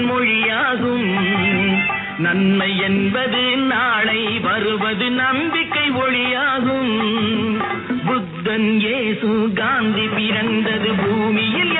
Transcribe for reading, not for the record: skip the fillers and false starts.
மொழியாகும். நன்மை என்பது நாளை வருவது நம்பிக்கை ஒளியாகும். புத்தன், இயேசு, காந்தி பிறந்தது பூமியில்